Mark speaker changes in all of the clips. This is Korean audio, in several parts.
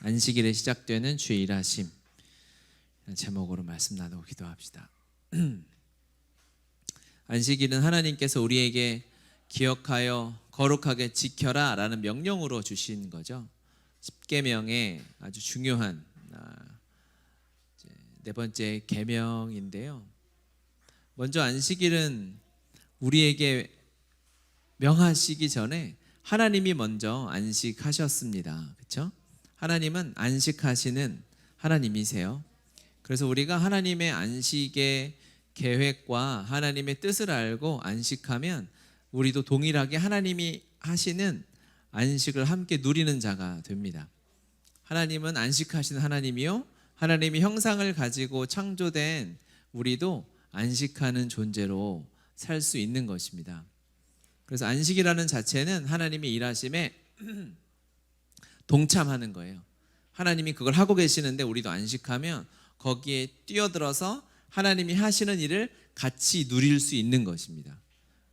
Speaker 1: 안식일에 시작되는 주의 일하심 제목으로 말씀 나누고 기도합시다. 안식일은 하나님께서 우리에게 기억하여 거룩하게 지켜라 라는 명령으로 주신 거죠. 십계명의 아주 중요한 네 번째 계명인데요. 먼저 안식일은 우리에게 명하시기 전에 하나님이 먼저 안식하셨습니다. 그렇죠? 하나님은 안식하시는 하나님이세요. 그래서 우리가 하나님의 안식의 계획과 하나님의 뜻을 알고 안식하면 우리도 동일하게 하나님이 하시는 안식을 함께 누리는 자가 됩니다. 하나님은 안식하시는 하나님이요, 하나님이 형상을 가지고 창조된 우리도 안식하는 존재로 살 수 있는 것입니다. 그래서 안식이라는 자체는 하나님의 일하심에 동참하는 거예요. 하나님이 그걸 하고 계시는데 우리도 안식하면 거기에 뛰어들어서 하나님이 하시는 일을 같이 누릴 수 있는 것입니다.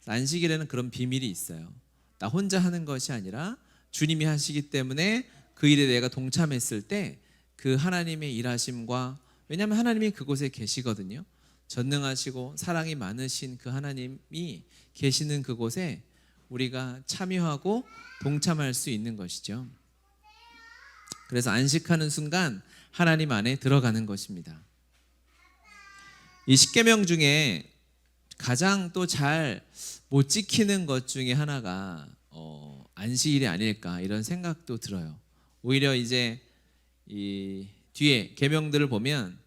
Speaker 1: 안식일에는 그런 비밀이 있어요. 나 혼자 하는 것이 아니라 주님이 하시기 때문에 그 일에 내가 동참했을 때 그 하나님의 일하심과, 왜냐하면 하나님이 그곳에 계시거든요. 전능하시고 사랑이 많으신 그 하나님이 계시는 그곳에 우리가 참여하고 동참할 수 있는 것이죠. 그래서 안식하는 순간 하나님 안에 들어가는 것입니다. 이 십계명 중에 가장 또 잘 못 지키는 것 중에 하나가 안식일이 아닐까 이런 생각도 들어요. 오히려 이제 이 뒤에 계명들을 보면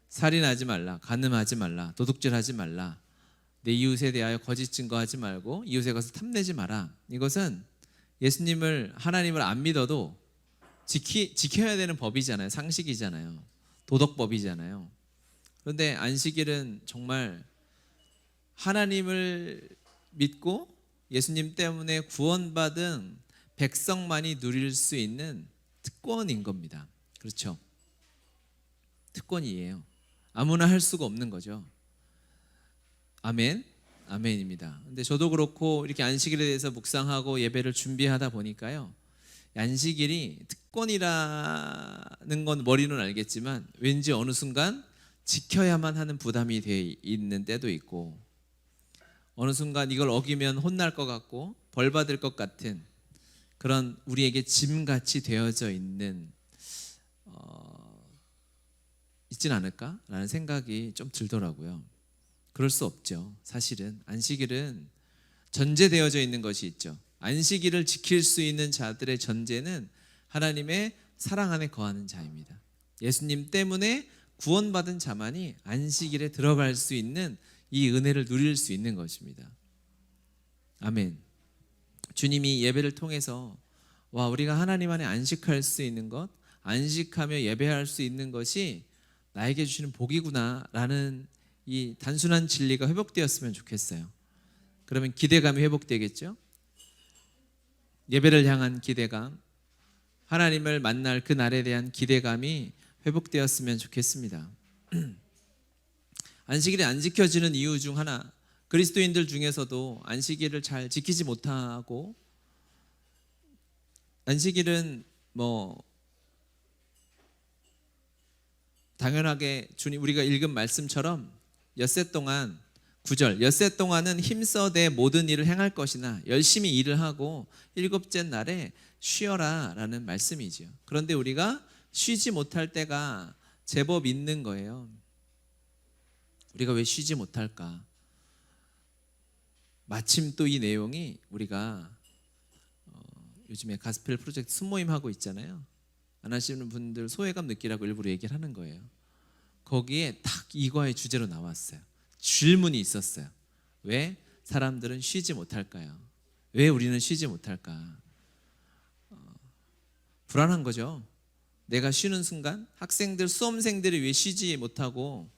Speaker 1: 살인하지 말라, 간음하지 말라, 도둑질하지 말라, 내 이웃에 대하여 거짓 증거하지 말고 이웃에 가서 탐내지 마라. 이것은 예수님을, 하나님을 안 믿어도 지켜야 되는 법이잖아요. 상식이잖아요. 도덕법이잖아요. 그런데 안식일은 정말 하나님을 믿고 예수님 때문에 구원받은 백성만이 누릴 수 있는 특권인 겁니다. 그렇죠? 특권이에요. 아무나 할 수가 없는 거죠. 아멘, 아멘입니다. 근데 저도 그렇고 이렇게 안식일에 대해서 묵상하고 예배를 준비하다 보니까요, 안식일이 특권이라는 건 머리는 알겠지만 왠지 어느 순간 지켜야만 하는 부담이 돼 있는 때도 있고, 어느 순간 이걸 어기면 혼날 것 같고 벌 받을 것 같은 그런 우리에게 짐같이 되어져 있진 않을까라는 생각이 좀 들더라고요. 그럴 수 없죠. 사실은 안식일은 전제되어져 있는 것이 있죠. 안식일을 지킬 수 있는 자들의 전제는 하나님의 사랑 안에 거하는 자입니다. 예수님 때문에 구원받은 자만이 안식일에 들어갈 수 있는 이 은혜를 누릴 수 있는 것입니다. 아멘. 주님이 예배를 통해서 우리가 하나님 안에 안식할 수 있는 것, 안식하며 예배할 수 있는 것이 나에게 주시는 복이구나 라는 이 단순한 진리가 회복되었으면 좋겠어요. 그러면 기대감이 회복되겠죠. 예배를 향한 기대감, 하나님을 만날 그 날에 대한 기대감이 회복되었으면 좋겠습니다. 안식일이 안 지켜지는 이유 중 하나, 그리스도인들 중에서도 안식일을 잘 지키지 못하고, 안식일은 당연하게 주님, 우리가 읽은 말씀처럼 엿새 동안 9절, 엿새 동안은 힘써 내 모든 일을 행할 것이나 열심히 일을 하고 일곱째 날에 쉬어라 라는 말씀이죠. 그런데 우리가 쉬지 못할 때가 제법 있는 거예요. 우리가 왜 쉬지 못할까? 마침 또 이 내용이 우리가 요즘에 가스펠 프로젝트 순모임 하고 있잖아요. 안 하시는 분들 소외감 느끼라고 일부러 얘기를 하는 거예요. 거기에 딱 이거의 주제로 나왔어요. 질문이 있었어요. 왜 사람들은 쉬지 못할까요? 왜 우리는 쉬지 못할까? 불안한 거죠. 내가 쉬는 순간 학생들, 수험생들이 왜 쉬지 못하고,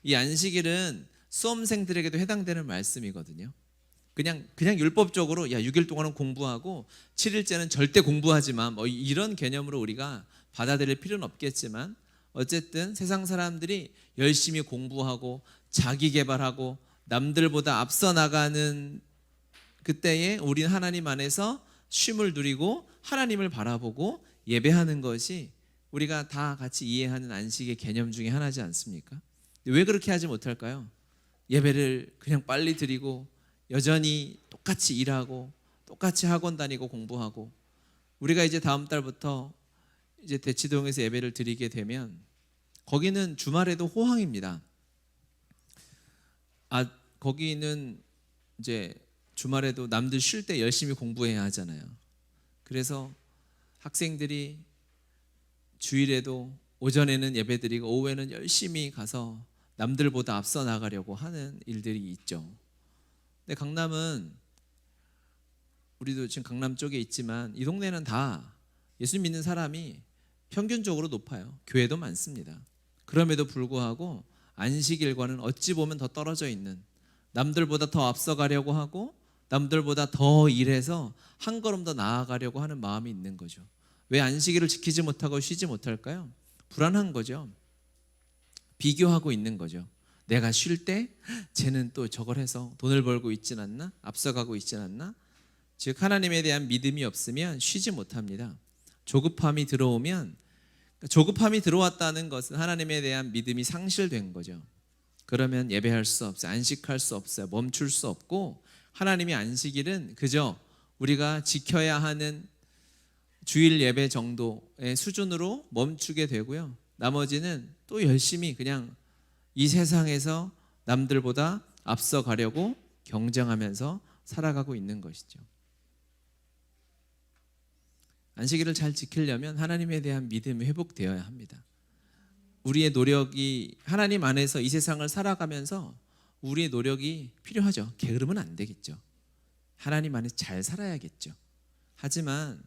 Speaker 1: 이 안식일은 수험생들에게도 해당되는 말씀이거든요. 그냥 율법적으로 6일 동안은 공부하고 7일째는 절대 공부하지 마, 이런 개념으로 우리가 받아들일 필요는 없겠지만, 어쨌든 세상 사람들이 열심히 공부하고 자기 개발하고 남들보다 앞서 나가는 그때에 우리는 하나님 안에서 쉼을 누리고 하나님을 바라보고 예배하는 것이 우리가 다 같이 이해하는 안식의 개념 중에 하나지 않습니까? 왜 그렇게 하지 못할까요? 예배를 그냥 빨리 드리고 여전히 똑같이 일하고 똑같이 학원 다니고 공부하고, 우리가 이제 다음 달부터 이제 대치동에서 예배를 드리게 되면 거기는 주말에도 호황입니다. 거기는 이제 주말에도 남들 쉴 때 열심히 공부해야 하잖아요. 그래서 학생들이 주일에도 오전에는 예배드리고 오후에는 열심히 가서 남들보다 앞서 나가려고 하는 일들이 있죠. 근데 강남은, 우리도 지금 강남 쪽에 있지만 이 동네는 다 예수 믿는 사람이 평균적으로 높아요. 교회도 많습니다. 그럼에도 불구하고 안식일과는 어찌 보면 더 떨어져 있는, 남들보다 더 앞서가려고 하고 남들보다 더 일해서 한 걸음 더 나아가려고 하는 마음이 있는 거죠. 왜 안식일을 지키지 못하고 쉬지 못할까요? 불안한 거죠. 비교하고 있는 거죠. 내가 쉴 때 쟤는 또 저걸 해서 돈을 벌고 있진 않나? 앞서가고 있진 않나? 즉 하나님에 대한 믿음이 없으면 쉬지 못합니다. 조급함이 들어왔다는 것은 하나님에 대한 믿음이 상실된 거죠. 그러면 예배할 수 없어요. 안식할 수 없어요. 멈출 수 없고, 하나님의 안식일은 그저 우리가 지켜야 하는 주일 예배 정도의 수준으로 멈추게 되고요. 나머지는 또 열심히 그냥 이 세상에서 남들보다 앞서 가려고 경쟁하면서 살아가고 있는 것이죠. 안식일을 잘 지키려면 하나님에 대한 믿음이 회복되어야 합니다. 우리의 노력이, 하나님 안에서 이 세상을 살아가면서 우리의 노력이 필요하죠. 게으르면 안 되겠죠. 하나님 안에 잘 살아야겠죠. 하지만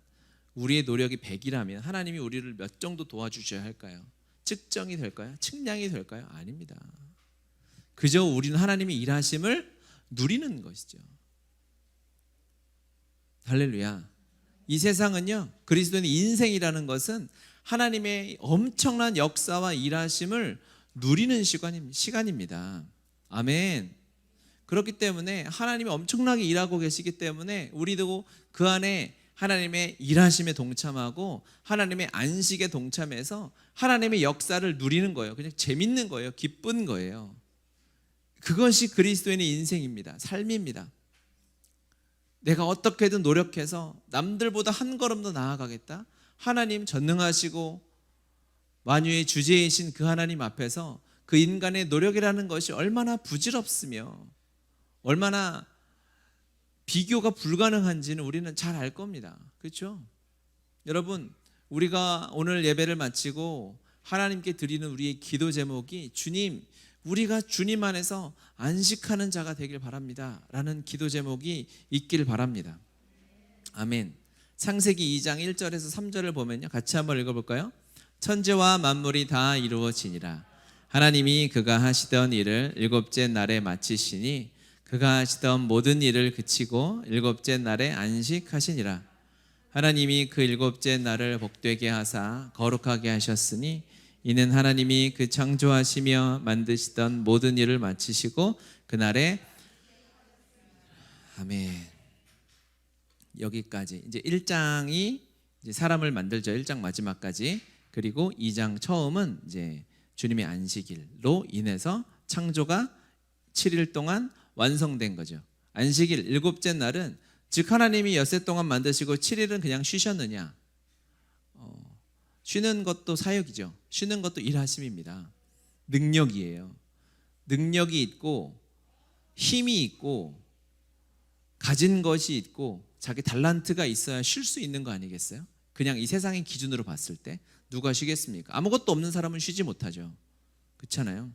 Speaker 1: 우리의 노력이 100이라면 하나님이 우리를 몇 정도 도와주셔야 할까요? 측정이 될까요? 측량이 될까요? 아닙니다. 그저 우리는 하나님의 일하심을 누리는 것이죠. 할렐루야. 이 세상은요, 그리스도인의 인생이라는 것은 하나님의 엄청난 역사와 일하심을 누리는 시간입니다. 아멘. 그렇기 때문에 하나님이 엄청나게 일하고 계시기 때문에 우리도 그 안에 하나님의 일하심에 동참하고 하나님의 안식에 동참해서 하나님의 역사를 누리는 거예요. 그냥 재밌는 거예요. 기쁜 거예요. 그것이 그리스도인의 인생입니다. 삶입니다. 내가 어떻게든 노력해서 남들보다 한 걸음 더 나아가겠다. 하나님 전능하시고 만유의 주제이신 그 하나님 앞에서 그 인간의 노력이라는 것이 얼마나 부질없으며 얼마나 비교가 불가능한지는 우리는 잘 알 겁니다. 그렇죠? 여러분, 우리가 오늘 예배를 마치고 하나님께 드리는 우리의 기도 제목이 주님, 우리가 주님 안에서 안식하는 자가 되길 바랍니다 라는 기도 제목이 있길 바랍니다. 아멘. 창세기 2장 1절에서 3절을 보면요, 같이 한번 읽어볼까요? 천지와 만물이 다 이루어지니라. 하나님이 그가 하시던 일을 일곱째 날에 마치시니 그가 하시던 모든 일을 그치고 일곱째 날에 안식하시니라. 하나님이 그 일곱째 날을 복되게 하사 거룩하게 하셨으니 이는 하나님이 그 창조하시며 만드시던 모든 일을 마치시고 그날에, 아멘. 여기까지 이제 1장이 이제 사람을 만들죠. 1장 마지막까지. 그리고 2장 처음은 이제 주님의 안식일로 인해서 창조가 7일 동안 완성된 거죠. 안식일 일곱째 날은, 즉 하나님이 엿새 동안 만드시고 7일은 그냥 쉬셨느냐? 쉬는 것도 사역이죠. 쉬는 것도 일하심입니다. 능력이에요. 능력이 있고 힘이 있고 가진 것이 있고 자기 달란트가 있어야 쉴 수 있는 거 아니겠어요? 그냥 이 세상의 기준으로 봤을 때 누가 쉬겠습니까? 아무것도 없는 사람은 쉬지 못하죠. 그렇잖아요.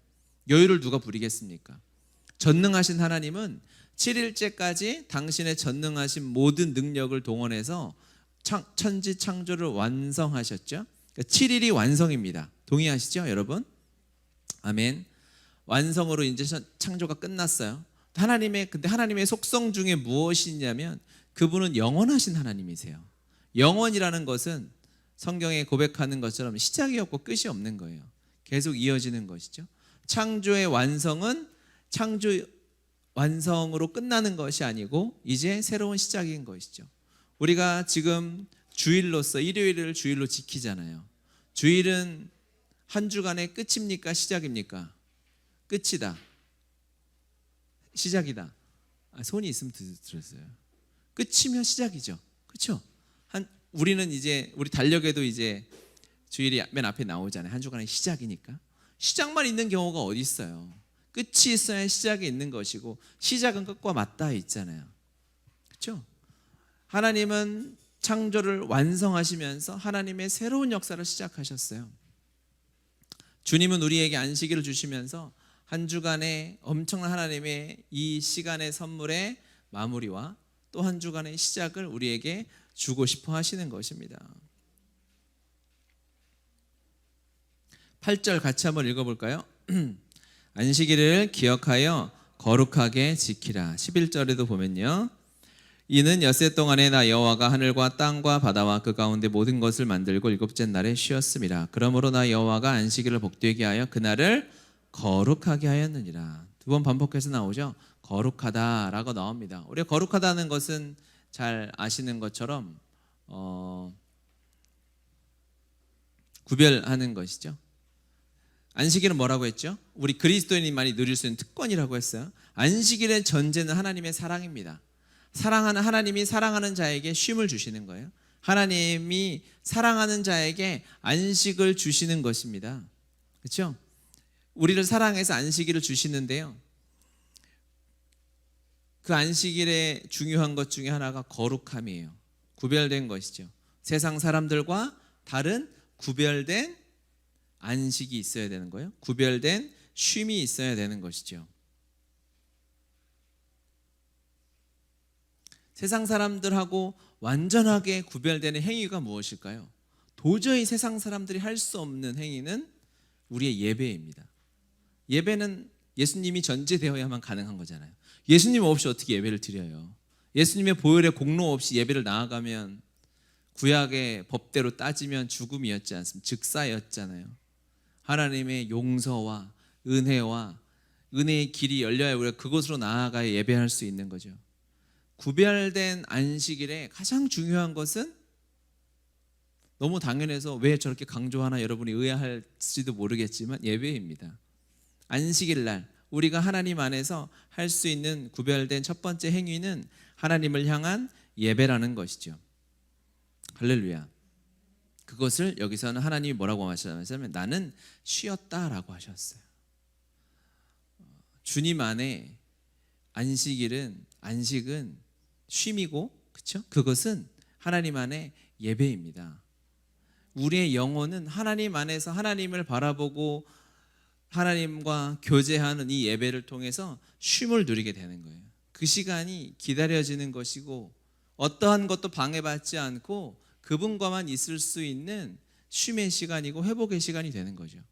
Speaker 1: 여유를 누가 부리겠습니까? 전능하신 하나님은 7일째까지 당신의 전능하신 모든 능력을 동원해서 천지 창조를 완성하셨죠. 그러니까 7일이 완성입니다. 동의하시죠, 여러분? 아멘. 완성으로 이제 창조가 끝났어요. 근데 하나님의 속성 중에 무엇이냐면 그분은 영원하신 하나님이세요. 영원이라는 것은 성경에 고백하는 것처럼 시작이 없고 끝이 없는 거예요. 계속 이어지는 것이죠. 창조의 완성은 창조 완성으로 끝나는 것이 아니고 이제 새로운 시작인 것이죠. 우리가 지금 주일로서 일요일을 주일로 지키잖아요. 주일은 한 주간의 끝입니까? 시작입니까? 끝이다. 시작이다. 손이 있으면 들었어요. 끝이면 시작이죠. 그렇죠? 우리는 이제 우리 달력에도 이제 주일이 맨 앞에 나오잖아요. 한 주간의 시작이니까. 시작만 있는 경우가 어디 있어요? 끝이 있어야 시작이 있는 것이고 시작은 끝과 맞닿아 있잖아요. 그렇죠? 하나님은 창조를 완성하시면서 하나님의 새로운 역사를 시작하셨어요. 주님은 우리에게 안식일을 주시면서 한 주간의 엄청난 하나님의 이 시간의 선물의 마무리와 또 한 주간의 시작을 우리에게 주고 싶어 하시는 것입니다. 8절 같이 한번 읽어볼까요? 안식일을 기억하여 거룩하게 지키라. 11절에도 보면요, 이는 엿새 동안에 나 여호와가 하늘과 땅과 바다와 그 가운데 모든 것을 만들고 일곱째 날에 쉬었음이라. 그러므로 나 여호와가 안식일을 복되게 하여 그날을 거룩하게 하였느니라. 두 번 반복해서 나오죠. 거룩하다라고 나옵니다. 우리가 거룩하다는 것은 잘 아시는 것처럼 구별하는 것이죠. 안식일은 뭐라고 했죠? 우리 그리스도인만이 누릴 수 있는 특권이라고 했어요. 안식일의 전제는 하나님의 사랑입니다. 사랑하는 하나님이 사랑하는 자에게 쉼을 주시는 거예요. 하나님이 사랑하는 자에게 안식을 주시는 것입니다. 그렇죠? 우리를 사랑해서 안식일을 주시는데요, 그 안식일의 중요한 것 중에 하나가 거룩함이에요. 구별된 것이죠. 세상 사람들과 다른 구별된 안식이 있어야 되는 거예요. 구별된 쉼이 있어야 되는 것이죠. 세상 사람들하고 완전하게 구별되는 행위가 무엇일까요? 도저히 세상 사람들이 할 수 없는 행위는 우리의 예배입니다. 예배는 예수님이 전제되어야만 가능한 거잖아요. 예수님 없이 어떻게 예배를 드려요? 예수님의 보혈의 공로 없이 예배를 나아가면 구약의 법대로 따지면 죽음이었지 않습니까? 즉사였잖아요. 하나님의 용서와 은혜와 은혜의 길이 열려야 우리가 그곳으로 나아가야 예배할 수 있는 거죠. 구별된 안식일에 가장 중요한 것은, 너무 당연해서 왜 저렇게 강조하나 여러분이 의아할지도 모르겠지만, 예배입니다. 안식일 날 우리가 하나님 안에서 할 수 있는 구별된 첫 번째 행위는 하나님을 향한 예배라는 것이죠. 할렐루야. 그것을 여기서는 하나님이 뭐라고 하셨냐면 나는 쉬었다라고 하셨어요. 주님 안에 안식은 쉼이고, 그렇죠? 그것은 하나님 안에 예배입니다. 우리의 영혼은 하나님 안에서 하나님을 바라보고 하나님과 교제하는 이 예배를 통해서 쉼을 누리게 되는 거예요. 그 시간이 기다려지는 것이고 어떠한 것도 방해받지 않고 그분과만 있을 수 있는 쉼의 시간이고 회복의 시간이 되는 거죠.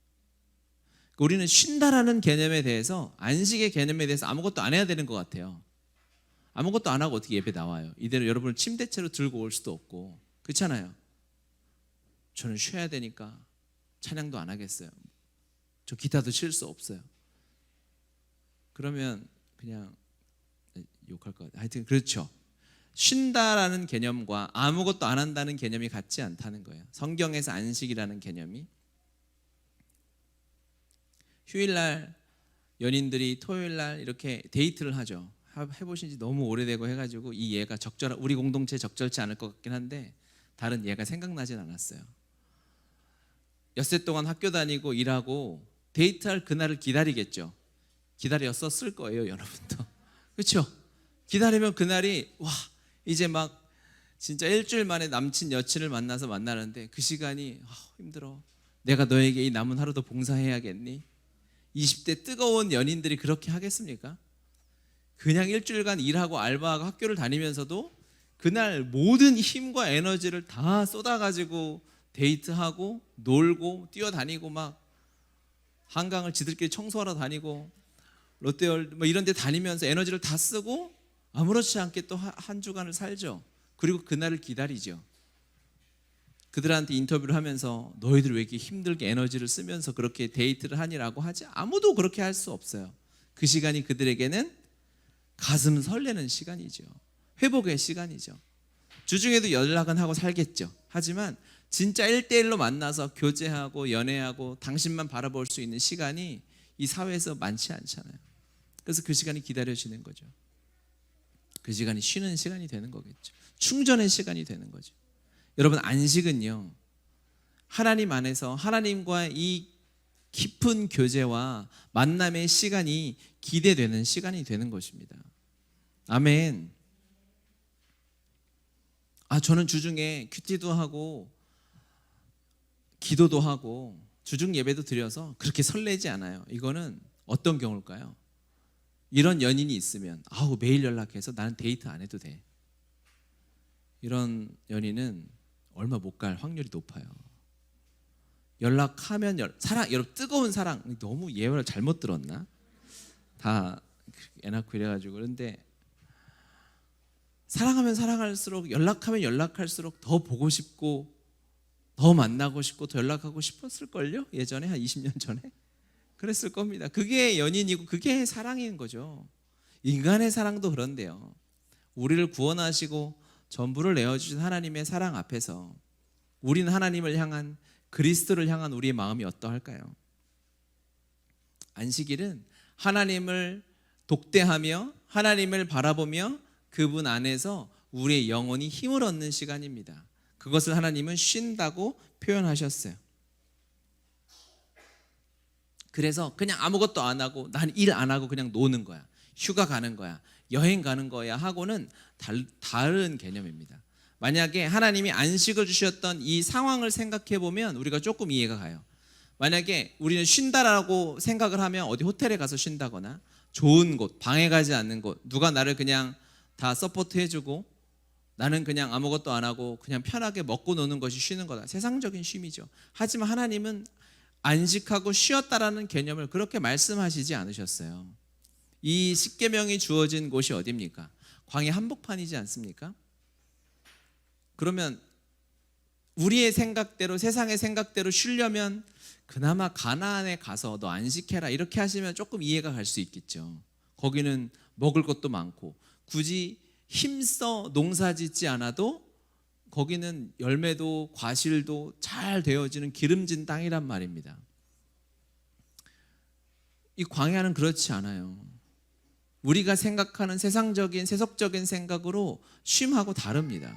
Speaker 1: 우리는 쉰다라는 개념에 대해서, 안식의 개념에 대해서 아무것도 안 해야 되는 것 같아요. 아무것도 안 하고 어떻게 예배 나와요? 이대로 여러분을 침대채로 들고 올 수도 없고, 그렇잖아요. 저는 쉬어야 되니까 찬양도 안 하겠어요. 저 기타도 칠 수 없어요. 그러면 그냥 욕할 것 같아요. 하여튼 그렇죠. 쉰다라는 개념과 아무것도 안 한다는 개념이 같지 않다는 거예요. 성경에서 안식이라는 개념이. 휴일날 연인들이 토요일날 이렇게 데이트를 하죠. 해보신 지 너무 오래되고 해가지고 이 예가 우리 공동체에 적절치 않을 것 같긴 한데 다른 예가 생각나진 않았어요. 엿새 동안 학교 다니고 일하고 데이트할 그날을 기다리겠죠. 기다렸었을 거예요, 여러분도. 그렇죠? 기다리면 그날이 이제 막 진짜 일주일 만에 남친 여친을 만나는데 그 시간이 힘들어. 내가 너에게 이 남은 하루도 봉사해야겠니? 20대 뜨거운 연인들이 그렇게 하겠습니까? 그냥 일주일간 일하고 알바하고 학교를 다니면서도 그날 모든 힘과 에너지를 다 쏟아가지고 데이트하고 놀고 뛰어다니고 막 한강을 지들끼리 청소하러 다니고 롯데월 뭐 이런 데 다니면서 에너지를 다 쓰고 아무렇지 않게 또 한 주간을 살죠. 그리고 그날을 기다리죠. 그들한테 인터뷰를 하면서 너희들 왜 이렇게 힘들게 에너지를 쓰면서 그렇게 데이트를 하니라고 하지? 아무도 그렇게 할 수 없어요. 그 시간이 그들에게는 가슴 설레는 시간이죠. 회복의 시간이죠. 주중에도 연락은 하고 살겠죠. 하지만 진짜 1대1로 만나서 교제하고 연애하고 당신만 바라볼 수 있는 시간이 이 사회에서 많지 않잖아요. 그래서 그 시간이 기다려지는 거죠. 그 시간이 쉬는 시간이 되는 거겠죠. 충전의 시간이 되는 거죠. 여러분, 안식은요, 하나님 안에서 하나님과 이 깊은 교제와 만남의 시간이 기대되는 시간이 되는 것입니다. 아멘. 저는 주중에 큐티도 하고 기도도 하고 주중 예배도 드려서 그렇게 설레지 않아요. 이거는 어떤 경우일까요? 이런 연인이 있으면 매일 연락해서 나는 데이트 안 해도 돼. 이런 연인은 얼마 못 갈 확률이 높아요. 연락하면 사랑, 여러분, 뜨거운 사랑, 너무 예언을 잘못 들었나? 다 애 낳고 이래가지고. 그런데 사랑하면 사랑할수록, 연락하면 연락할수록 더 보고 싶고 더 만나고 싶고 더 연락하고 싶었을걸요? 예전에 한 20년 전에 그랬을 겁니다. 그게 연인이고 그게 사랑인 거죠. 인간의 사랑도 그런데요, 우리를 구원하시고 전부를 내어주신 하나님의 사랑 앞에서 우리는 하나님을 향한, 그리스도를 향한 우리의 마음이 어떠할까요? 안식일은 하나님을 독대하며 하나님을 바라보며 그분 안에서 우리의 영혼이 힘을 얻는 시간입니다. 그것을 하나님은 쉰다고 표현하셨어요. 그래서 그냥 아무것도 안 하고 난 일 안 하고 그냥 노는 거야, 휴가 가는 거야, 여행 가는 거야 하고는 다른 개념입니다. 만약에 하나님이 안식을 주셨던 이 상황을 생각해 보면 우리가 조금 이해가 가요. 만약에 우리는 쉰다라고 생각을 하면 어디 호텔에 가서 쉰다거나 좋은 곳, 방해가지 않는 곳, 누가 나를 그냥 다 서포트 해주고 나는 그냥 아무것도 안 하고 그냥 편하게 먹고 노는 것이 쉬는 거다. 세상적인 쉼이죠. 하지만 하나님은 안식하고 쉬었다라는 개념을 그렇게 말씀하시지 않으셨어요. 이 십계명이 주어진 곳이 어디입니까? 광야 한복판이지 않습니까? 그러면 우리의 생각대로, 세상의 생각대로 쉬려면 그나마 가나안에 가서 너 안식해라 이렇게 하시면 조금 이해가 갈 수 있겠죠. 거기는 먹을 것도 많고 굳이 힘써 농사 짓지 않아도 거기는 열매도 과실도 잘 되어지는 기름진 땅이란 말입니다. 이 광야는 그렇지 않아요. 우리가 생각하는 세상적인, 세속적인 생각으로 쉼하고 다릅니다.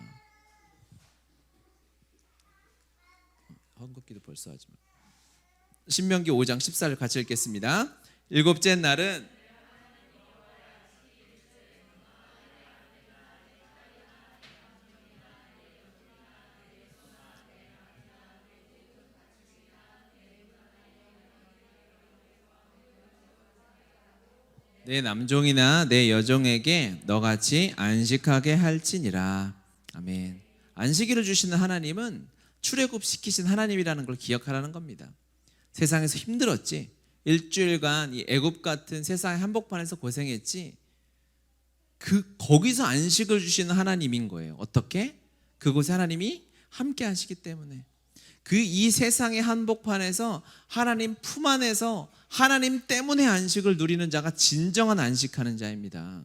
Speaker 1: 헌금기도 벌써 하지만 신명기 5장 14절 같이 읽겠습니다. 일곱째 날은 내 남종이나 내 여종에게 너같이 안식하게 할지니라. 아멘. 안식일을 주시는 하나님은 출애굽시키신 하나님이라는 걸 기억하라는 겁니다. 세상에서 힘들었지, 일주일간 이 애굽 같은 세상의 한복판에서 고생했지, 거기서 안식을 주시는 하나님인 거예요. 어떻게? 그곳에 하나님이 함께 하시기 때문에. 이 세상의 한복판에서 하나님 품 안에서 하나님 때문에 안식을 누리는 자가 진정한 안식하는 자입니다.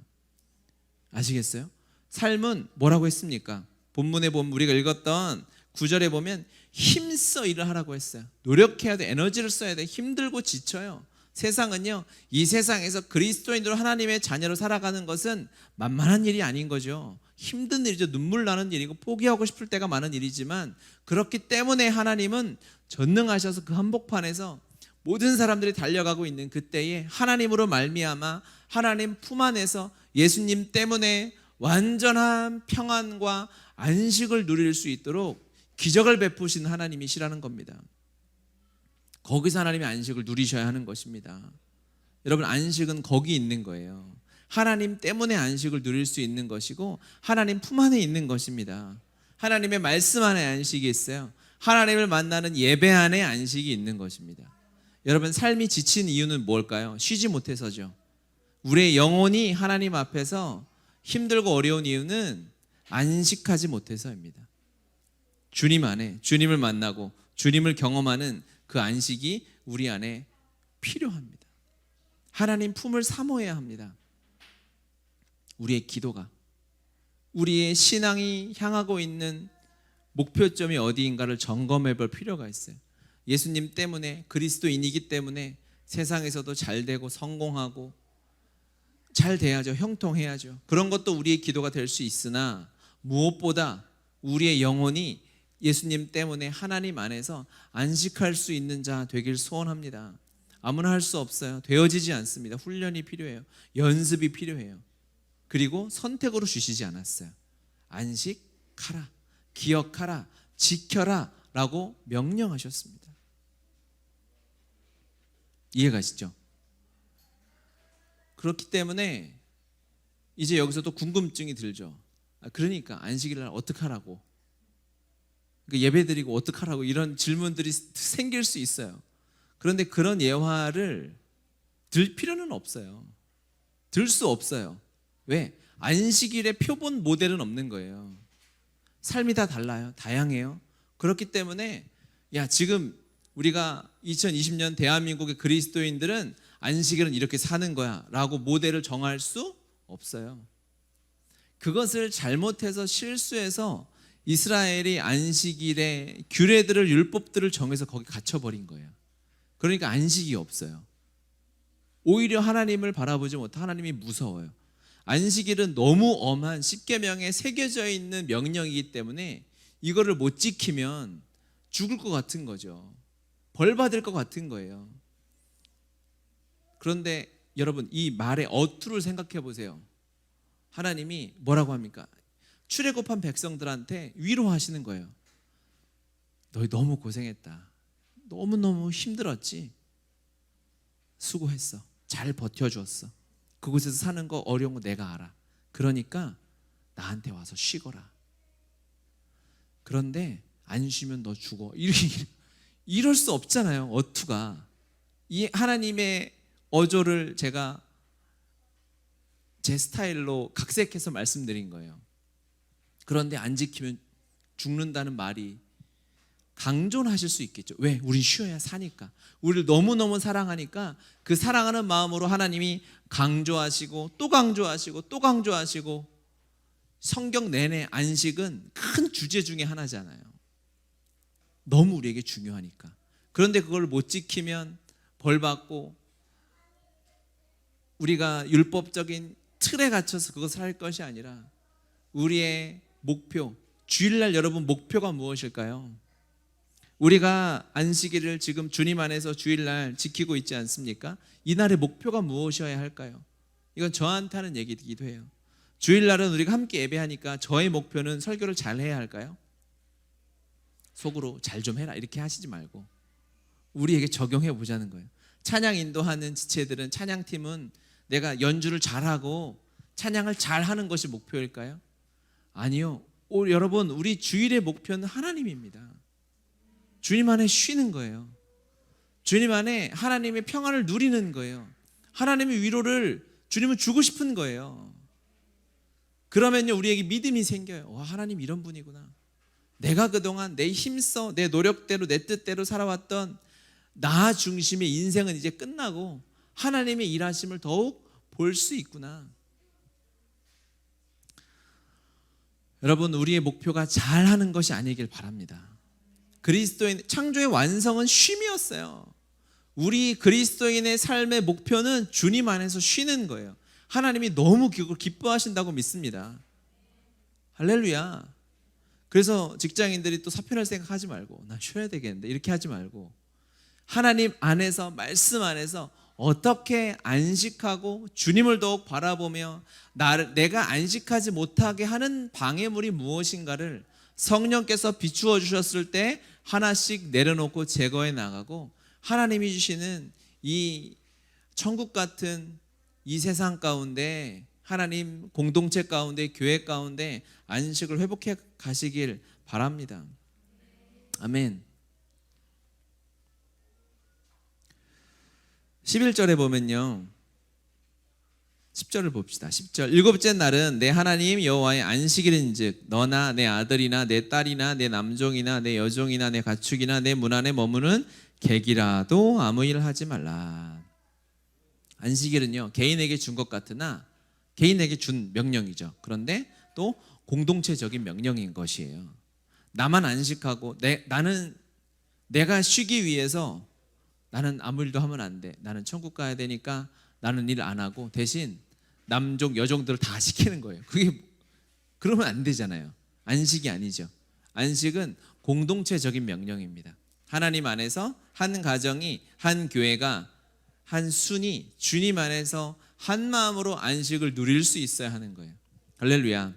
Speaker 1: 아시겠어요? 삶은 뭐라고 했습니까? 본문에 보면 우리가 읽었던 9절에 보면 힘써 일을 하라고 했어요. 노력해야 돼, 에너지를 써야 돼, 힘들고 지쳐요. 세상은요, 이 세상에서 그리스도인으로 하나님의 자녀로 살아가는 것은 만만한 일이 아닌 거죠. 힘든 일이죠. 눈물 나는 일이고 포기하고 싶을 때가 많은 일이지만, 그렇기 때문에 하나님은 전능하셔서 그 한복판에서 모든 사람들이 달려가고 있는 그때에 하나님으로 말미암아 하나님 품 안에서 예수님 때문에 완전한 평안과 안식을 누릴 수 있도록 기적을 베푸시는 하나님이시라는 겁니다. 거기서 하나님의 안식을 누리셔야 하는 것입니다. 여러분, 안식은 거기 있는 거예요. 하나님 때문에 안식을 누릴 수 있는 것이고 하나님 품 안에 있는 것입니다. 하나님의 말씀 안에 안식이 있어요. 하나님을 만나는 예배 안에 안식이 있는 것입니다. 여러분, 삶이 지친 이유는 뭘까요? 쉬지 못해서죠. 우리의 영혼이 하나님 앞에서 힘들고 어려운 이유는 안식하지 못해서입니다. 주님 안에, 주님을 만나고 주님을 경험하는 그 안식이 우리 안에 필요합니다. 하나님 품을 사모해야 합니다. 우리의 기도가, 우리의 신앙이 향하고 있는 목표점이 어디인가를 점검해 볼 필요가 있어요. 예수님 때문에, 그리스도인이기 때문에 세상에서도 잘 되고 성공하고 잘 돼야죠. 형통해야죠. 그런 것도 우리의 기도가 될 수 있으나 무엇보다 우리의 영혼이 예수님 때문에 하나님 안에서 안식할 수 있는 자 되길 소원합니다. 아무나 할 수 없어요. 되어지지 않습니다. 훈련이 필요해요. 연습이 필요해요. 그리고 선택으로 주시지 않았어요. 안식하라, 기억하라, 지켜라 라고 명령하셨습니다. 이해가시죠? 그렇기 때문에 이제 여기서 또 궁금증이 들죠. 그러니까 안식일날 어떡하라고, 예배드리고 어떡하라고, 이런 질문들이 생길 수 있어요. 그런데 그런 예화를 들 필요는 없어요. 들 수 없어요. 왜? 안식일의 표본 모델은 없는 거예요. 삶이 다 달라요. 다양해요. 그렇기 때문에 지금 우리가 2020년 대한민국의 그리스도인들은 안식일은 이렇게 사는 거야 라고 모델을 정할 수 없어요. 그것을 잘못해서 실수해서 이스라엘이 안식일에 규례들을, 율법들을 정해서 거기 갇혀버린 거예요. 그러니까 안식이 없어요. 오히려 하나님을 바라보지 못해 하나님이 무서워요. 안식일은 너무 엄한 십계명에 새겨져 있는 명령이기 때문에 이거를 못 지키면 죽을 것 같은 거죠. 벌 받을 것 같은 거예요. 그런데 여러분, 이 말의 어투를 생각해 보세요. 하나님이 뭐라고 합니까? 출애굽한 백성들한테 위로하시는 거예요. 너희 너무 고생했다. 너무너무 힘들었지? 수고했어. 잘 버텨주었어. 그곳에서 사는 거 어려운 거 내가 알아. 그러니까 나한테 와서 쉬거라. 그런데 안 쉬면 너 죽어. 이럴 수 없잖아요. 어투가. 이 하나님의 어조를 제가 제 스타일로 각색해서 말씀드린 거예요. 그런데 안 지키면 죽는다는 말이 강존하실 수 있겠죠. 왜? 우린 쉬어야 사니까. 우리를 너무너무 사랑하니까 그 사랑하는 마음으로 하나님이 강조하시고 또 강조하시고 또 강조하시고, 성경 내내 안식은 큰 주제 중에 하나잖아요. 너무 우리에게 중요하니까. 그런데 그걸 못 지키면 벌 받고, 우리가 율법적인 틀에 갇혀서 그것을 할 것이 아니라 우리의 목표, 주일날 여러분 목표가 무엇일까요? 우리가 안식일을 지금 주님 안에서 주일날 지키고 있지 않습니까? 이날의 목표가 무엇이어야 할까요? 이건 저한테 하는 얘기이기도 해요. 주일날은 우리가 함께 예배하니까 저의 목표는 설교를 잘 해야 할까요? 속으로 잘 좀 해라 이렇게 하시지 말고 우리에게 적용해 보자는 거예요. 찬양 인도하는 지체들은, 찬양팀은 내가 연주를 잘하고 찬양을 잘하는 것이 목표일까요? 아니요. 여러분, 우리 주일의 목표는 하나님입니다. 주님 안에 쉬는 거예요. 주님 안에 하나님의 평안을 누리는 거예요. 하나님의 위로를 주님은 주고 싶은 거예요. 그러면요, 우리에게 믿음이 생겨요. 와, 하나님 이런 분이구나. 내가 그동안 내 힘써, 내 노력대로, 내 뜻대로 살아왔던 나 중심의 인생은 이제 끝나고 하나님의 일하심을 더욱 볼 수 있구나. 여러분, 우리의 목표가 잘하는 것이 아니길 바랍니다. 그리스도인 창조의 완성은 쉼이었어요. 우리 그리스도인의 삶의 목표는 주님 안에서 쉬는 거예요. 하나님이 너무 기뻐하신다고 믿습니다. 할렐루야. 그래서 직장인들이 또 사표낼 생각하지 말고 나 쉬어야 되겠는데 이렇게 하지 말고, 하나님 안에서, 말씀 안에서 어떻게 안식하고 주님을 더욱 바라보며 내가 안식하지 못하게 하는 방해물이 무엇인가를 성령께서 비추어 주셨을 때 하나씩 내려놓고 제거해 나가고, 하나님이 주시는 이 천국 같은 이 세상 가운데, 하나님 공동체 가운데, 교회 가운데 안식을 회복해 가시길 바랍니다. 아멘. 11절에 보면요, 10절을 봅시다. 10절. 일곱째 날은 내 하나님 여호와의 안식일인즉 너나 내 아들이나 내 딸이나 내 남종이나 내 여종이나 내 가축이나 내 문 안에 머무는 객이라도 아무 일 하지 말라. 안식일은요, 개인에게 준 것 같으나 개인에게 준 명령이죠. 그런데 또 공동체적인 명령인 것이에요. 나만 안식하고 나는 내가 쉬기 위해서 나는 아무 일도 하면 안 돼. 나는 천국 가야 되니까 나는 일 안 하고 대신 남종 여종들을 다 시키는 거예요. 그게 그러면 안 되잖아요. 안식이 아니죠. 안식은 공동체적인 명령입니다. 하나님 안에서 한 가정이, 한 교회가, 한 순이 주님 안에서 한 마음으로 안식을 누릴 수 있어야 하는 거예요. 할렐루야.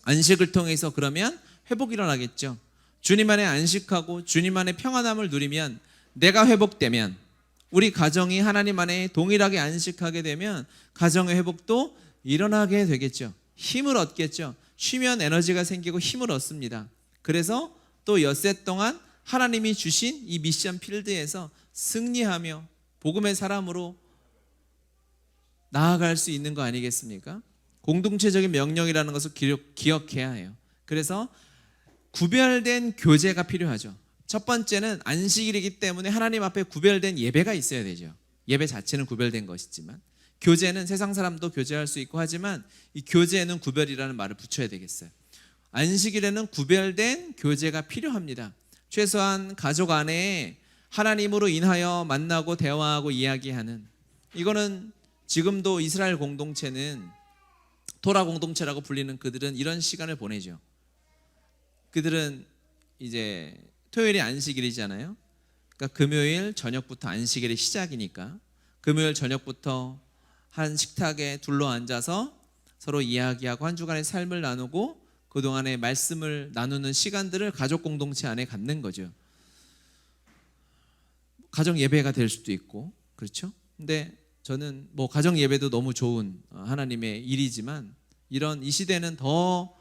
Speaker 1: 안식을 통해서 그러면 회복이 일어나겠죠. 주님 안에 안식하고 주님 안에 평안함을 누리면, 내가 회복되면, 우리 가정이 하나님 안에 동일하게 안식하게 되면 가정의 회복도 일어나게 되겠죠. 힘을 얻겠죠. 쉬면 에너지가 생기고 힘을 얻습니다. 그래서 또 엿새 동안 하나님이 주신 이 미션 필드에서 승리하며 복음의 사람으로 나아갈 수 있는 거 아니겠습니까? 공동체적인 명령이라는 것을 기억해야 해요. 그래서 구별된 교제가 필요하죠. 첫 번째는 안식일이기 때문에 하나님 앞에 구별된 예배가 있어야 되죠. 예배 자체는 구별된 것이지만 교제는 세상 사람도 교제할 수 있고 하지만 이 교제에는 구별이라는 말을 붙여야 되겠어요. 안식일에는 구별된 교제가 필요합니다. 최소한 가족 안에 하나님으로 인하여 만나고 대화하고 이야기하는, 이거는 지금도 이스라엘 공동체는 토라 공동체라고 불리는 그들은 이런 시간을 보내죠. 그들은 이제 토요일이 안식일이잖아요. 그러니까 금요일 저녁부터 안식일의 시작이니까 금요일 저녁부터 한 식탁에 둘러 앉아서 서로 이야기하고 한 주간의 삶을 나누고 그동안의 말씀을 나누는 시간들을 가족 공동체 안에 갖는 거죠. 가정 예배가 될 수도 있고, 그렇죠? 근데 저는 뭐 가정 예배도 너무 좋은 하나님의 일이지만 이런 이 시대는 더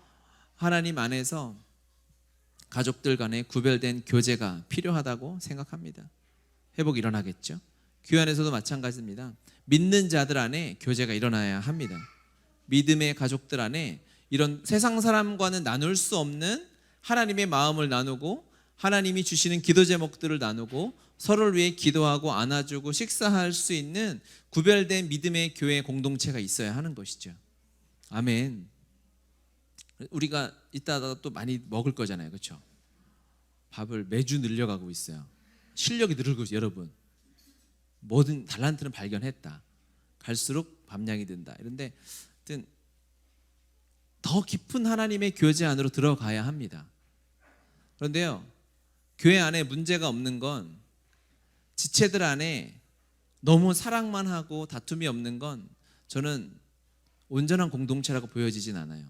Speaker 1: 하나님 안에서 가족들 간에 구별된 교제가 필요하다고 생각합니다. 회복이 일어나겠죠. 교회 안에서도 마찬가지입니다. 믿는 자들 안에 교제가 일어나야 합니다. 믿음의 가족들 안에 이런 세상 사람과는 나눌 수 없는 하나님의 마음을 나누고 하나님이 주시는 기도 제목들을 나누고 서로를 위해 기도하고 안아주고 식사할 수 있는 구별된 믿음의 교회 공동체가 있어야 하는 것이죠. 아멘. 우리가 이따가 또 많이 먹을 거잖아요, 그렇죠? 밥을 매주 늘려가고 있어요. 실력이 늘고 있어요, 여러분. 뭐든 달란트는 발견했다. 갈수록 밥량이 든다. 이런데 하여튼 더 깊은 하나님의 교제 안으로 들어가야 합니다. 그런데요, 교회 안에 문제가 없는 건, 지체들 안에 너무 사랑만 하고 다툼이 없는 건 저는 온전한 공동체라고 보여지진 않아요.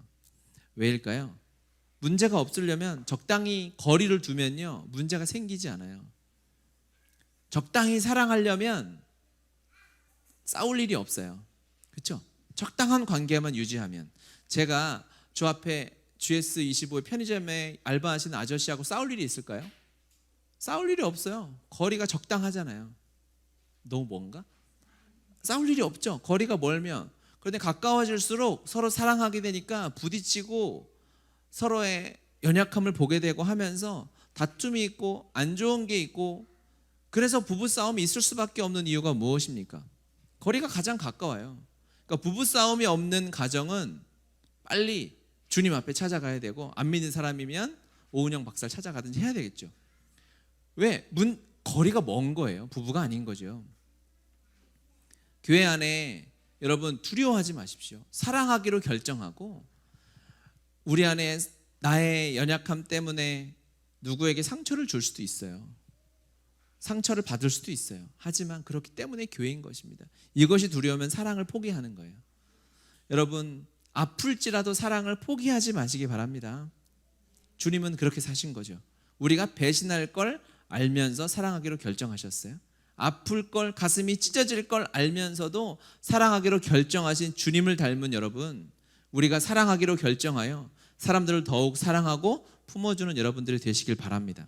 Speaker 1: 왜일까요? 문제가 없으려면 적당히 거리를 두면요, 문제가 생기지 않아요. 적당히 사랑하려면 싸울 일이 없어요. 그렇죠? 적당한 관계만 유지하면. 제가 저 앞에 GS25 편의점에 알바하시는 아저씨하고 싸울 일이 있을까요? 싸울 일이 없어요. 거리가 적당하잖아요. 너무 먼가? 싸울 일이 없죠. 거리가 멀면. 그런데 가까워질수록 서로 사랑하게 되니까 부딪히고 서로의 연약함을 보게 되고 하면서 다툼이 있고 안 좋은 게 있고, 그래서 부부싸움이 있을 수밖에 없는 이유가 무엇입니까? 거리가 가장 가까워요. 그러니까 부부싸움이 없는 가정은 빨리 주님 앞에 찾아가야 되고, 안 믿는 사람이면 오은영 박사를 찾아가든지 해야 되겠죠. 왜? 거리가 먼 거예요. 부부가 아닌 거죠. 교회 안에 여러분 두려워하지 마십시오. 사랑하기로 결정하고, 우리 안에 나의 연약함 때문에 누구에게 상처를 줄 수도 있어요. 상처를 받을 수도 있어요. 하지만 그렇기 때문에 교회인 것입니다. 이것이 두려우면 사랑을 포기하는 거예요. 여러분, 아플지라도 사랑을 포기하지 마시기 바랍니다. 주님은 그렇게 사신 거죠. 우리가 배신할 걸 알면서 사랑하기로 결정하셨어요. 아플 걸, 가슴이 찢어질 걸 알면서도 사랑하기로 결정하신 주님을 닮은 여러분, 우리가 사랑하기로 결정하여 사람들을 더욱 사랑하고 품어주는 여러분들이 되시길 바랍니다.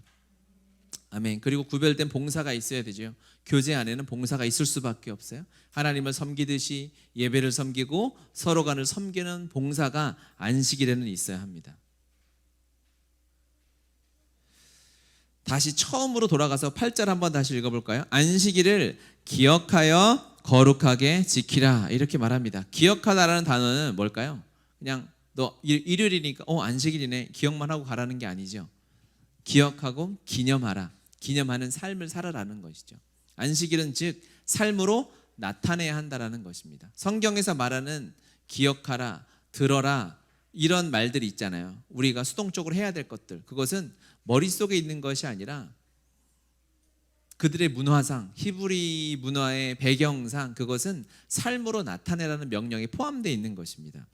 Speaker 1: 아멘. 그리고 구별된 봉사가 있어야 되죠. 교제 안에는 봉사가 있을 수밖에 없어요. 하나님을 섬기듯이 예배를 섬기고 서로 간을 섬기는 봉사가 안식일에는 있어야 합니다. 다시 처음으로 돌아가서 8절 한번 다시 읽어볼까요? 안식일을 기억하여 거룩하게 지키라, 이렇게 말합니다. 기억하다라는 단어는 뭘까요? 그냥 너 일요일이니까 안식일이네 기억만 하고 가라는 게 아니죠. 기억하고 기념하라. 기념하는 삶을 살아라는 것이죠. 안식일은 즉 삶으로 나타내야 한다라는 것입니다. 성경에서 말하는 기억하라, 들어라 이런 말들이 있잖아요. 우리가 수동적으로 해야 될 것들, 그것은 머릿속에 있는 것이 아니라 그들의 문화상, 히브리 문화의 배경상 그것은 삶으로 나타내라는 명령이 포함되어 있는 것입니다.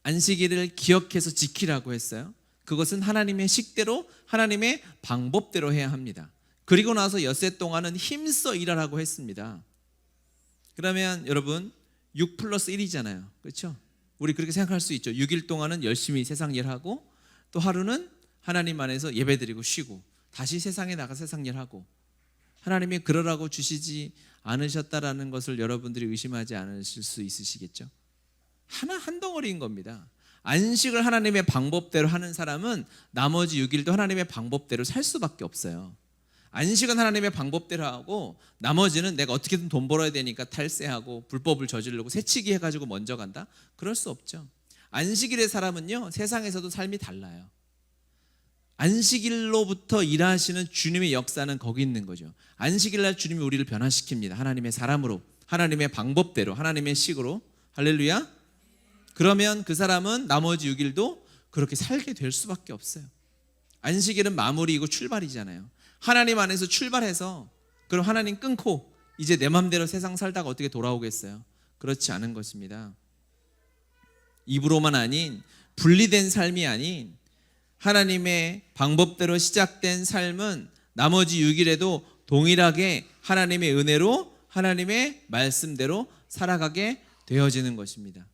Speaker 1: 안식일을 기억해서 지키라고 했어요. 그것은 하나님의 식대로, 하나님의 방법대로 해야 합니다. 그리고 나서 엿새 동안은 힘써 일하라고 했습니다. 그러면 여러분 6 플러스 1이잖아요. 그렇죠? 우리 그렇게 생각할 수 있죠. 6일 동안은 열심히 세상 일하고 또 하루는 하나님 안에서 예배드리고 쉬고 다시 세상에 나가 세상 일하고, 하나님이 그러라고 주시지 않으셨다라는 것을 여러분들이 의심하지 않으실 수 있으시겠죠? 하나 한 덩어리인 겁니다. 안식을 하나님의 방법대로 하는 사람은 나머지 6일도 하나님의 방법대로 살 수밖에 없어요. 안식은 하나님의 방법대로 하고 나머지는 내가 어떻게든 돈 벌어야 되니까 탈세하고 불법을 저지르고 새치기 해가지고 먼저 간다? 그럴 수 없죠. 안식일의 사람은요, 세상에서도 삶이 달라요. 안식일로부터 일하시는 주님의 역사는 거기 있는 거죠. 안식일날 주님이 우리를 변화시킵니다. 하나님의 사람으로, 하나님의 방법대로, 하나님의 식으로. 할렐루야. 그러면 그 사람은 나머지 6일도 그렇게 살게 될 수밖에 없어요. 안식일은 마무리이고 출발이잖아요. 하나님 안에서 출발해서 그럼 하나님 끊고 이제 내 맘대로 세상 살다가 어떻게 돌아오겠어요? 그렇지 않은 것입니다. 입으로만 아닌, 분리된 삶이 아닌 하나님의 방법대로 시작된 삶은 나머지 6일에도 동일하게 하나님의 은혜로, 하나님의 말씀대로 살아가게 되어지는 것입니다.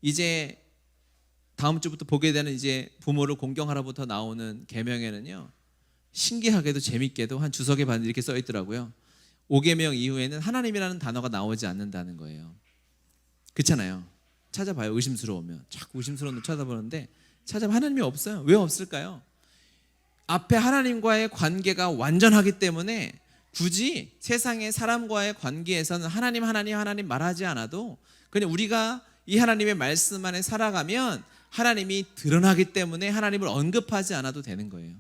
Speaker 1: 이제 다음 주부터 보게 되는 이제 부모를 공경하라부터 나오는 계명에는요, 신기하게도 재밌게도 한 주석에 봤는데 이렇게 써 있더라고요. 5계명 이후에는 하나님이라는 단어가 나오지 않는다는 거예요. 그렇잖아요. 찾아봐요. 의심스러우면 자꾸 의심스러운 걸 찾아보는데 찾아보면 하나님이 없어요. 왜 없을까요? 앞에 하나님과의 관계가 완전하기 때문에 굳이 세상의 사람과의 관계에서는 하나님 말하지 않아도 그냥 우리가 이 하나님의 말씀 안에 살아가면 하나님이 드러나기 때문에 하나님을 언급하지 않아도 되는 거예요.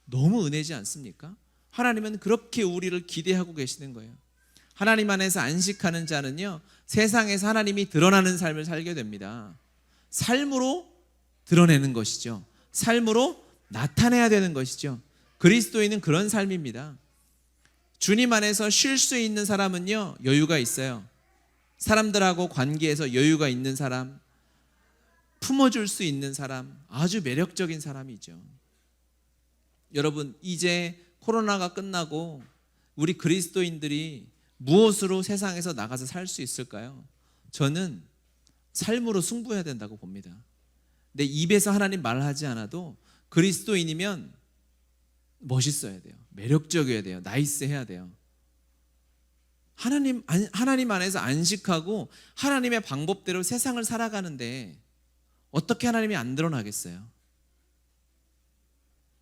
Speaker 1: 너무 은혜지 않습니까? 하나님은 그렇게 우리를 기대하고 계시는 거예요. 하나님 안에서 안식하는 자는요, 세상에서 하나님이 드러나는 삶을 살게 됩니다. 삶으로 드러내는 것이죠. 삶으로 나타내야 되는 것이죠. 그리스도인은 그런 삶입니다. 주님 안에서 쉴 수 있는 사람은요, 여유가 있어요. 사람들하고 관계에서 여유가 있는 사람, 품어줄 수 있는 사람, 아주 매력적인 사람이죠. 여러분, 이제 코로나가 끝나고 우리 그리스도인들이 무엇으로 세상에서 나가서 살 수 있을까요? 저는 삶으로 승부해야 된다고 봅니다. 내 입에서 하나님 말하지 않아도 그리스도인이면 멋있어야 돼요. 매력적이어야 돼요. 나이스해야 돼요. 하나님 안에서 안식하고 하나님의 방법대로 세상을 살아가는데 어떻게 하나님이 안 드러나겠어요?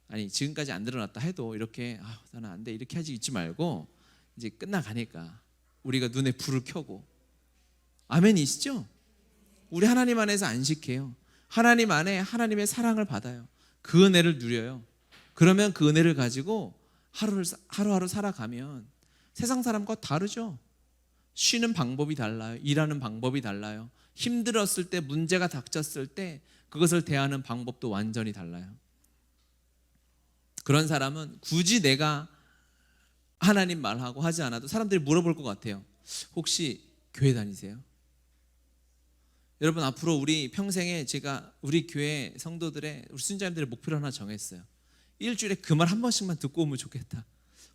Speaker 1: 아니, 지금까지 안 드러났다 해도 이렇게 나는 안 돼 이렇게 하지 있지 말고 이제 끝나가니까 우리가 눈에 불을 켜고, 아멘이시죠? 우리 하나님 안에서 안식해요. 하나님 안에 하나님의 사랑을 받아요. 그 은혜를 누려요. 그러면 그 은혜를 가지고 하루하루 살아가면 세상 사람과 다르죠. 쉬는 방법이 달라요. 일하는 방법이 달라요. 힘들었을 때, 문제가 닥쳤을 때 그것을 대하는 방법도 완전히 달라요. 그런 사람은 굳이 내가 하나님 말하고 하지 않아도 사람들이 물어볼 것 같아요. 혹시 교회 다니세요? 여러분, 앞으로 우리 평생에 제가 우리 교회 성도들의, 우리 순자님들의 목표를 하나 정했어요. 일주일에 그 말 한 번씩만 듣고 오면 좋겠다.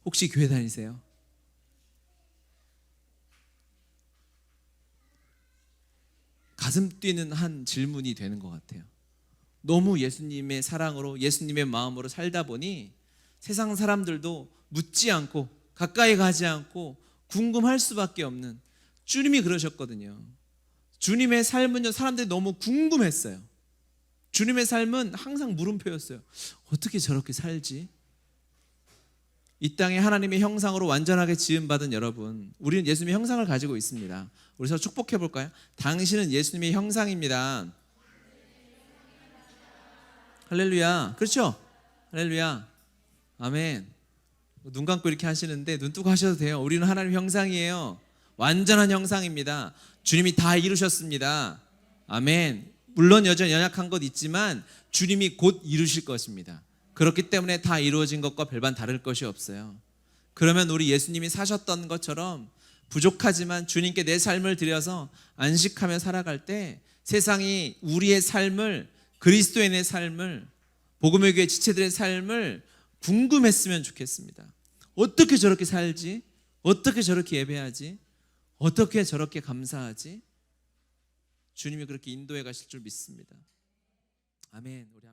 Speaker 1: 혹시 교회 다니세요? 가슴 뛰는 한 질문이 되는 것 같아요. 너무 예수님의 사랑으로, 예수님의 마음으로 살다 보니 세상 사람들도 묻지 않고 가까이 가지 않고 궁금할 수밖에 없는, 주님이 그러셨거든요. 주님의 삶은요, 사람들이 너무 궁금했어요. 주님의 삶은 항상 물음표였어요. 어떻게 저렇게 살지? 이 땅에 하나님의 형상으로 완전하게 지음받은 여러분, 우리는 예수님의 형상을 가지고 있습니다. 우리 서로 축복해 볼까요? 당신은 예수님의 형상입니다. 할렐루야. 그렇죠? 할렐루야. 아멘. 눈 감고 이렇게 하시는데 눈 뜨고 하셔도 돼요. 우리는 하나님 형상이에요. 완전한 형상입니다. 주님이 다 이루셨습니다. 아멘. 물론 여전히 연약한 것 있지만 주님이 곧 이루실 것입니다. 그렇기 때문에 다 이루어진 것과 별반 다를 것이 없어요. 그러면 우리 예수님이 사셨던 것처럼 부족하지만 주님께 내 삶을 드려서 안식하며 살아갈 때 세상이 우리의 삶을, 그리스도인의 삶을, 복음의 교회 지체들의 삶을 궁금했으면 좋겠습니다. 어떻게 저렇게 살지? 어떻게 저렇게 예배하지? 어떻게 저렇게 감사하지? 주님이 그렇게 인도해 가실 줄 믿습니다. 아멘. 우리